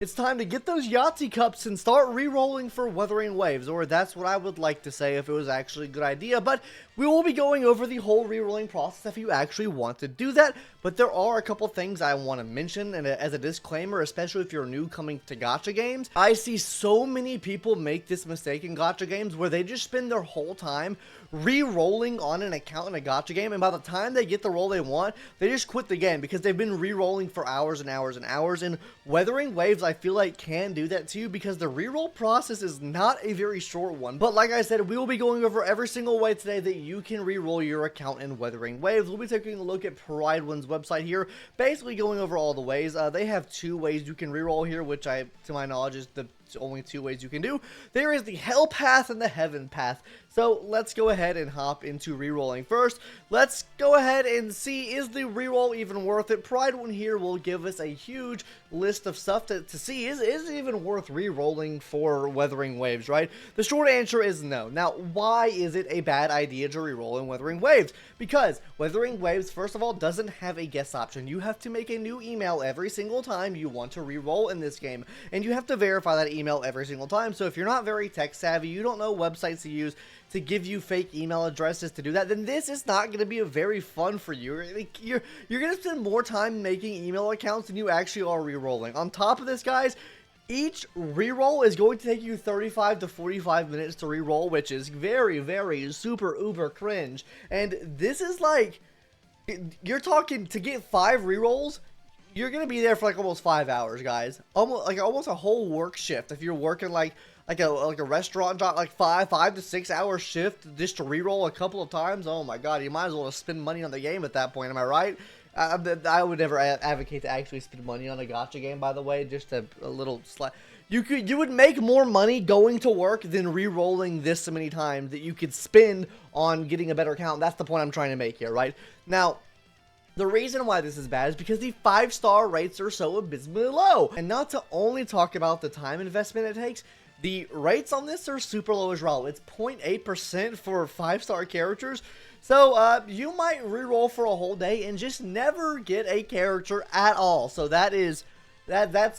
It's time to get those Yahtzee cups and start re-rolling for Wuthering Waves, or that's what I would like to say if it was actually a good idea, but we will be going over the whole re-rolling process if you actually want to do that, but there are a couple things I want to mention, and as a disclaimer, especially if you're new coming to gacha games, I see so many people make this mistake in gacha games where they just spend their whole time re-rolling on an account in a gacha game, and by the time they get the roll they want, they just quit the game because they've been re-rolling for hours and hours and hours, and Wuthering Waves, I feel like, can do that to you because the re-roll process is not a very short one. But like I said, we will be going over every single way today that you can re-roll your account in Wuthering Waves. We'll be taking a look at Prologue's website here, basically going over all the ways. They have two ways you can re-roll here, which to my knowledge, is the only two ways you can do. There is the hell path and the heaven path. So let's go ahead and hop into re-rolling. First, let's go ahead and see, is the re-roll even worth it? Pride one here will give us a huge list of stuff to see. Is it even worth re-rolling for Wuthering Waves, right? The short answer is no. Now, why is it a bad idea to re-roll in Wuthering Waves? Because Wuthering Waves, first of all, doesn't have a guest option. You have to make a new email every single time you want to re-roll in this game, and you have to verify that email every single time. So if you're not very tech savvy, you don't know websites to use to give you fake email addresses to do that, then this is not going to be a very fun for you. You're going to spend more time making email accounts than you actually are re-rolling. On top of this, guys, each re-roll is going to take you 35 to 45 minutes to re-roll, which is very, very super uber cringe. And this is like, you're talking to get 5 re-rolls, you're going to be there for like almost 5 hours, guys. Almost a whole work shift if you're working like a restaurant job, like 5 to 6 hour shift just to re-roll a couple of times. Oh my god, you might as well spend money on the game at that point, am I right? I would never advocate to actually spend money on a gacha game, by the way, just a little you would make more money going to work than re-rolling this many times that you could spend on getting a better account. That's the point I'm trying to make here, right? Now, the reason why this is bad is because the 5-star rates are so abysmally low. And not to only talk about the time investment it takes, the rates on this are super low as well. It's 0.8% for 5-star characters. So you might reroll for a whole day and just never get a character at all. So that's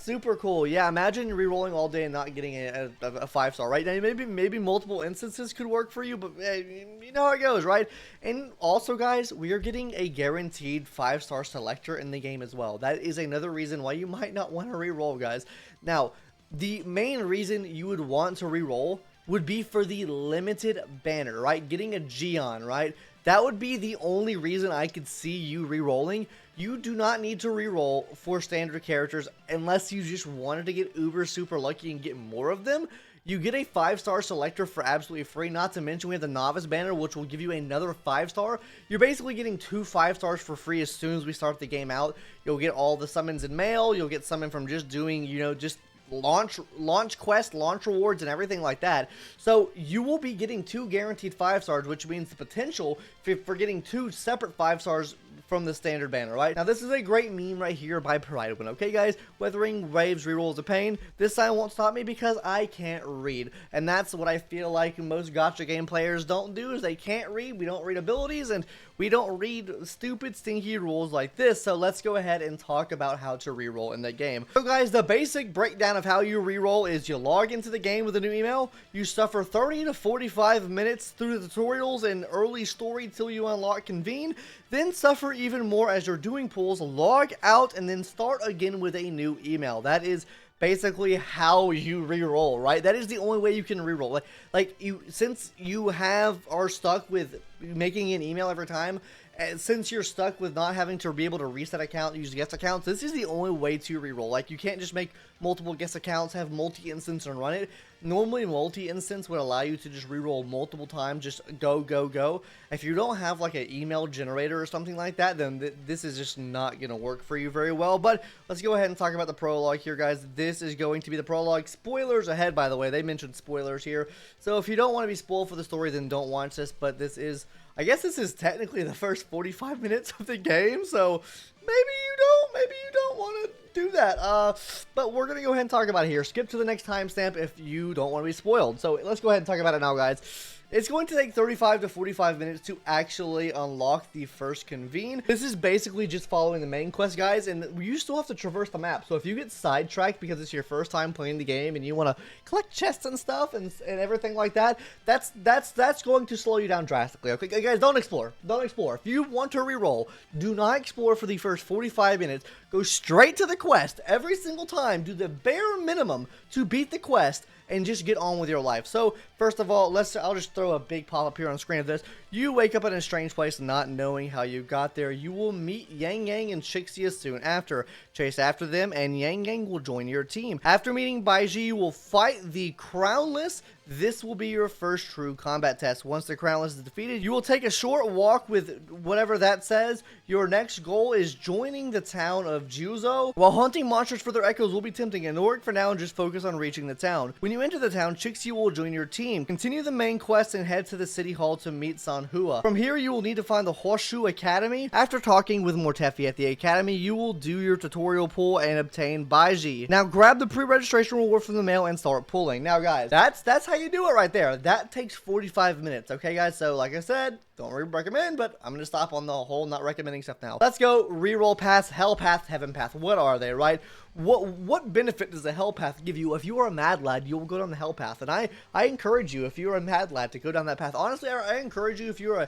super cool. Yeah, imagine rerolling all day and not getting a 5-star, right? Now, maybe multiple instances could work for you, but you know how it goes, right? And also, guys, we are getting a guaranteed 5-star selector in the game as well. That is another reason why you might not want to reroll, guys. Now, the main reason you would want to reroll would be for the limited banner, right? Getting a Gion, right? That would be the only reason I could see you rerolling. You do not need to reroll for standard characters unless you just wanted to get uber super lucky and get more of them. You get a 5-star selector for absolutely free, not to mention we have the novice banner, which will give you another 5-star. You're basically getting 2 5-stars for free as soon as we start the game out. You'll get all the summons in mail. You'll get summon from just doing, just launch quests, launch rewards, and everything like that. So you will be getting 2 guaranteed 5-stars, which means the potential for getting 2 separate 5-stars from the standard banner, right? Now, this is a great meme right here by Pride. Okay, guys, Wuthering Waves reroll is a pain. This sign won't stop me because I can't read, and that's what I feel like most gacha game players don't do, is they can't read. We don't read abilities, and we don't read stupid, stinky rules like this. So let's go ahead and talk about how to reroll in the game. So, guys, the basic breakdown of how you reroll is you log into the game with a new email, you suffer 30 to 45 minutes through the tutorials and early story till you unlock Convene, then suffer even more as you're doing pulls, log out, and then start again with a new email. That is basically how you re-roll, right? That is the only way you can re-roll. Since you are stuck with making an email every time, and since you're stuck with not having to be able to reset account, use guest accounts, this is the only way to re-roll. Like, you can't just make multiple guest accounts, have multi-instance and run it. Normally, multi-instance would allow you to just re-roll multiple times, just go. If you don't have like an email generator or something like that, then this is just not going to work for you very well. But let's go ahead and talk about the prologue here, guys. This is going to be the prologue. Spoilers ahead, by the way. They mentioned spoilers here. So if you don't want to be spoiled for the story, then don't watch this. But this is, I guess this is technically the first 45 minutes of the game. So maybe you don't want to do that. But we're going to go ahead and talk about it here. Skip to the next timestamp if you don't want to be spoiled. So let's go ahead and talk about it now, guys. It's going to take 35 to 45 minutes to actually unlock the first convene. This is basically just following the main quest, guys, and you still have to traverse the map. So if you get sidetracked because it's your first time playing the game and you want to collect chests and stuff and everything like that, that's going to slow you down drastically. Okay, guys, don't explore. Don't explore. If you want to reroll, do not explore for the first 45 minutes. Go straight to the quest every single time. Do the bare minimum to beat the quest and just get on with your life. So first of all, I'll just throw a big pop-up here on the screen of this. You wake up in a strange place not knowing how you got there. You will meet Yang Yang and Chixia soon after. Chase after them and Yang Yang will join your team. After meeting Baiji, you will fight the Crownless. This will be your first true combat test. Once the Crownless is defeated, you will take a short walk with whatever that says. Your next goal is joining the town of Juzo. While hunting monsters for their echoes will be tempting, and work for now and just focus on reaching the town. When you enter the town, Chixia will join your team. Continue the main quest and head to the city hall to meet Sanhua. From here, you will need to find the Horseshoe Academy. After talking with Mortefi at the academy, you will do your tutorial pull and obtain Baiji. Now grab the pre-registration reward from the mail and start pulling. Now guys, that's how you do it right there. That takes 45 minutes. Okay guys, so like I said, don't recommend, but I'm gonna stop on the whole not recommending stuff now. Let's go. Reroll path, hell path, heaven path. What are they, right? What benefit does the hell path give you? If you are a mad lad, you will go down the hell path, and I encourage you, if you're a mad lad, to go down that path. Honestly, I encourage you, if you're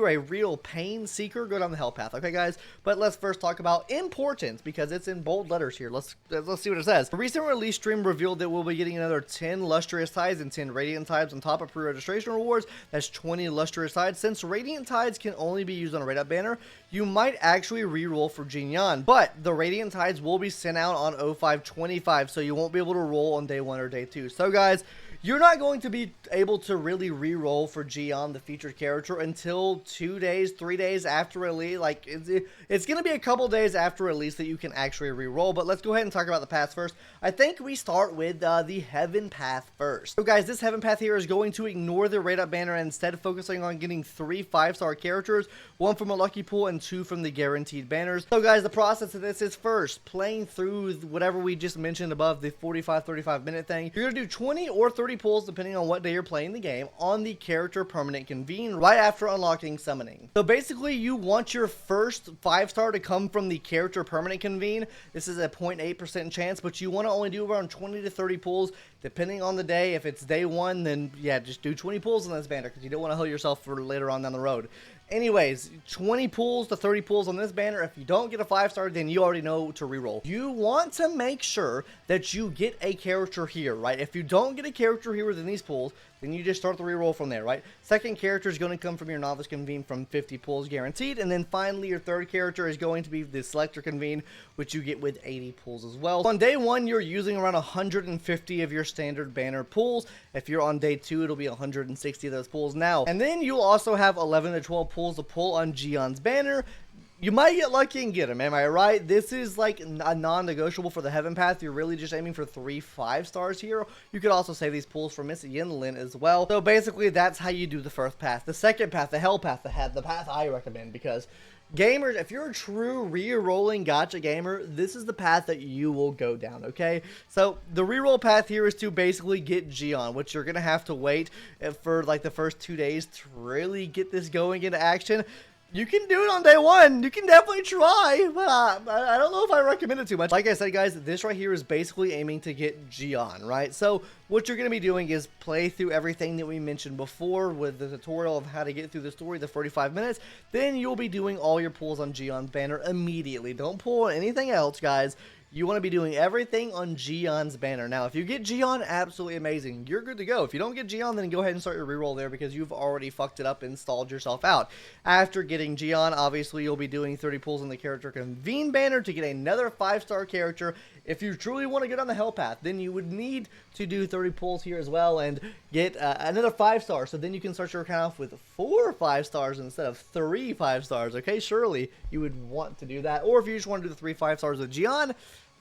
a real pain seeker, go down the hell path. Okay guys, but let's first talk about importance, because it's in bold letters here. Let's see what it says. The recent release stream revealed that we'll be getting another 10 lustrous tides and 10 radiant tides on top of pre-registration rewards. That's 20 lustrous tides. Since radiant tides can only be used on a raid-up banner, you might actually reroll for Jinyan, but the radiant tides will be sent out on 0525, so you won't be able to roll on day 1 or day 2. So guys, you're not going to be able to really re-roll for Jian, the featured character, until 2 days, 3 days after release. Like, it's going to be a couple days after release that you can actually re-roll. But let's go ahead and talk about the paths first. I think we start with the Heaven Path first. So guys, this Heaven Path here is going to ignore the raid up banner and instead focusing on getting 3 5-star characters, 1 from a lucky pool and 2 from the guaranteed banners. So guys, the process of this is first playing through whatever we just mentioned above, the 45-35 minute thing. You're going to do 20 or 30 pulls depending on what day you're playing the game on the character permanent convene right after unlocking summoning. So basically, you want your first 5-star to come from the character permanent convene. This is a 0.8% chance, but you want to only do around 20 to 30 pulls depending on the day. If it's day 1, then yeah, just do 20 pulls on this banner because you don't want to hurt yourself for later on down the road. Anyways, 20 pulls to 30 pulls on this banner. If you don't get a 5-star, then you already know to reroll. You want to make sure that you get a character here, right? If you don't get a character here within these pulls, then you just start the reroll from there, right? Second character is going to come from your novice convene from 50 pulls guaranteed. And then finally, your third character is going to be the selector convene, which you get with 80 pulls as well. On day 1, you're using around 150 of your standard banner pulls. If you're on day 2, it'll be 160 of those pulls now. And then you'll also have 11 to 12 pulls to pull on Jian's banner. You might get lucky and get him, am I right? This is like a non-negotiable for the Heaven Path. You're really just aiming for 3 5-stars here. You could also save these pulls for Miss Yinlin as well. So basically, that's how you do the first path. The second path, the Hell Path, the path I recommend, because gamers, if you're a true re-rolling gacha gamer, this is the path that you will go down, okay? So the reroll path here is to basically get Jian, which you're going to have to wait for like the first 2 days to really get this going into action. You can do it on day 1. You can definitely try, but I don't know if I recommend it too much. Like I said, guys, this right here is basically aiming to get Jian, right? So what you're going to be doing is play through everything that we mentioned before with the tutorial of how to get through the story, the 45 minutes. Then you'll be doing all your pulls on Jian's banner immediately. Don't pull on anything else, guys. You want to be doing everything on Jian's banner. Now, if you get Jian, absolutely amazing. You're good to go. If you don't get Jian, then go ahead and start your reroll there because you've already fucked it up and stalled yourself out. After getting Jian, obviously, you'll be doing 30 pulls on the character convene banner to get another 5-star character. If you truly want to get on the Hell Path, then you would need to do 30 pulls here as well and get another 5-star. So then you can start your account off with 4 5-stars instead of 3 5-stars. Okay, surely you would want to do that. Or if you just want to do the 3 5-stars with Jian,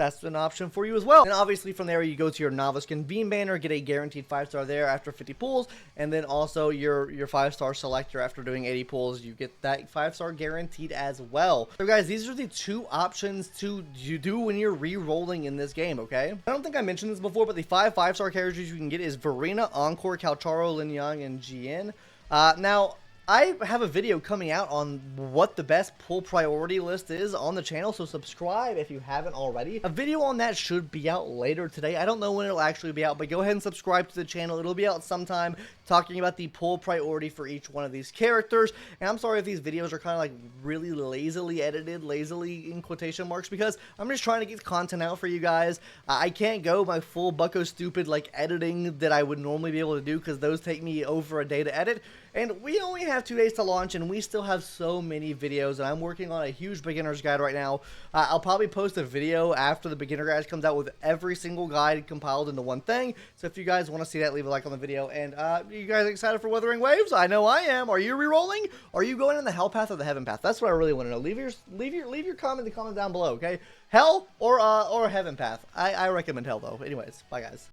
that's an option for you as well. And obviously from there you go to your Novice Convene banner, get a guaranteed 5-star there after 50 pulls, and then also your 5-star selector after doing 80 pulls, you get that 5-star guaranteed as well. So guys, these are the 2 options to do when you're re-rolling in this game, okay? I don't think I mentioned this before, but the 5-star characters you can get is Verena, Encore, Calcharo, Lin Yang, and Jin. Now, I have a video coming out on what the best pull priority list is on the channel, so subscribe if you haven't already. A video on that should be out later today. I don't know when it'll actually be out, but go ahead and subscribe to the channel. It'll be out sometime, talking about the pull priority for each one of these characters. And I'm sorry if these videos are kind of like really lazily edited, lazily in quotation marks, because I'm just trying to get content out for you guys. I can't go my full bucko stupid like editing that I would normally be able to do, because those take me over a day to edit. And we only have 2 days to launch, and we still have so many videos, and I'm working on a huge beginner's guide right now. I'll probably post a video after the beginner guide comes out with every single guide compiled into one thing. So if you guys want to see that, leave a like on the video. And you guys excited for Wuthering Waves? I know I am. Are you re-rolling? Are you going in the hell path or the heaven path? That's what I really want to know. Leave your comment in the comments down below, okay? Hell or heaven path. I recommend hell though. Anyways, bye guys.